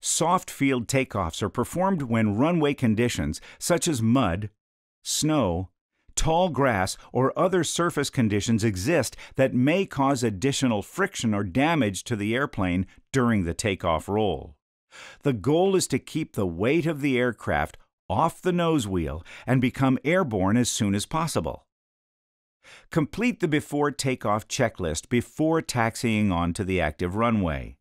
Soft field takeoffs are performed when runway conditions such as mud, snow, tall grass, or other surface conditions exist that may cause additional friction or damage to the airplane during the takeoff roll. The goal is to keep the weight of the aircraft off the nose wheel and become airborne as soon as possible. Complete the before takeoff checklist before taxiing onto the active runway.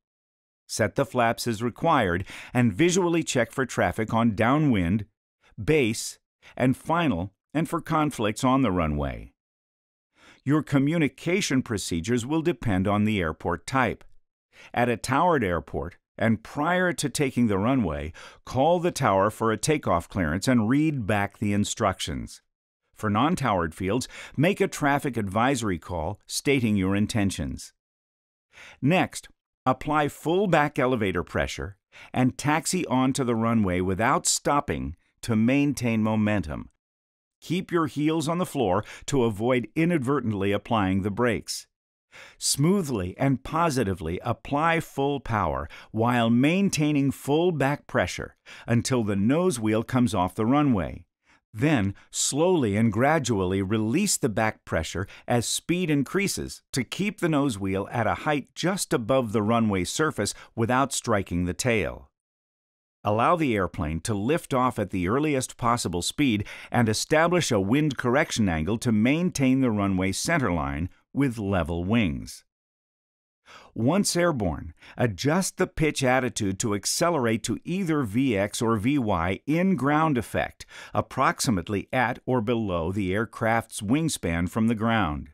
Set the flaps as required and visually check for traffic on downwind, base, and final, and for conflicts on the runway. Your communication procedures will depend on the airport type. At a towered airport, and prior to taking the runway, call the tower for a takeoff clearance and read back the instructions. For non-towered fields, make a traffic advisory call stating your intentions. Next, apply full back elevator pressure and taxi onto the runway without stopping to maintain momentum. Keep your heels on the floor to avoid inadvertently applying the brakes. Smoothly and positively apply full power while maintaining full back pressure until the nose wheel comes off the runway. Then, slowly and gradually release the back pressure as speed increases to keep the nose wheel at a height just above the runway surface without striking the tail. Allow the airplane to lift off at the earliest possible speed and establish a wind correction angle to maintain the runway centerline with level wings. Once airborne, adjust the pitch attitude to accelerate to either Vx or Vy in ground effect, approximately at or below the aircraft's wingspan from the ground.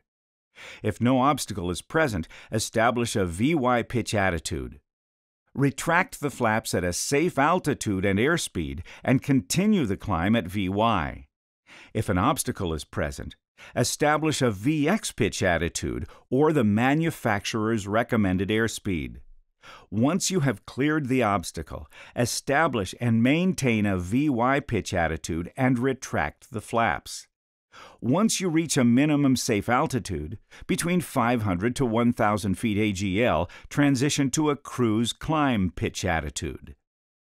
If no obstacle is present, establish a Vy pitch attitude. Retract the flaps at a safe altitude and airspeed and continue the climb at Vy. If an obstacle is present, establish a Vx pitch attitude or the manufacturer's recommended airspeed. Once you have cleared the obstacle, establish and maintain a Vy pitch attitude and retract the flaps. Once you reach a minimum safe altitude, between 500 to 1,000 feet AGL, transition to a cruise climb pitch attitude.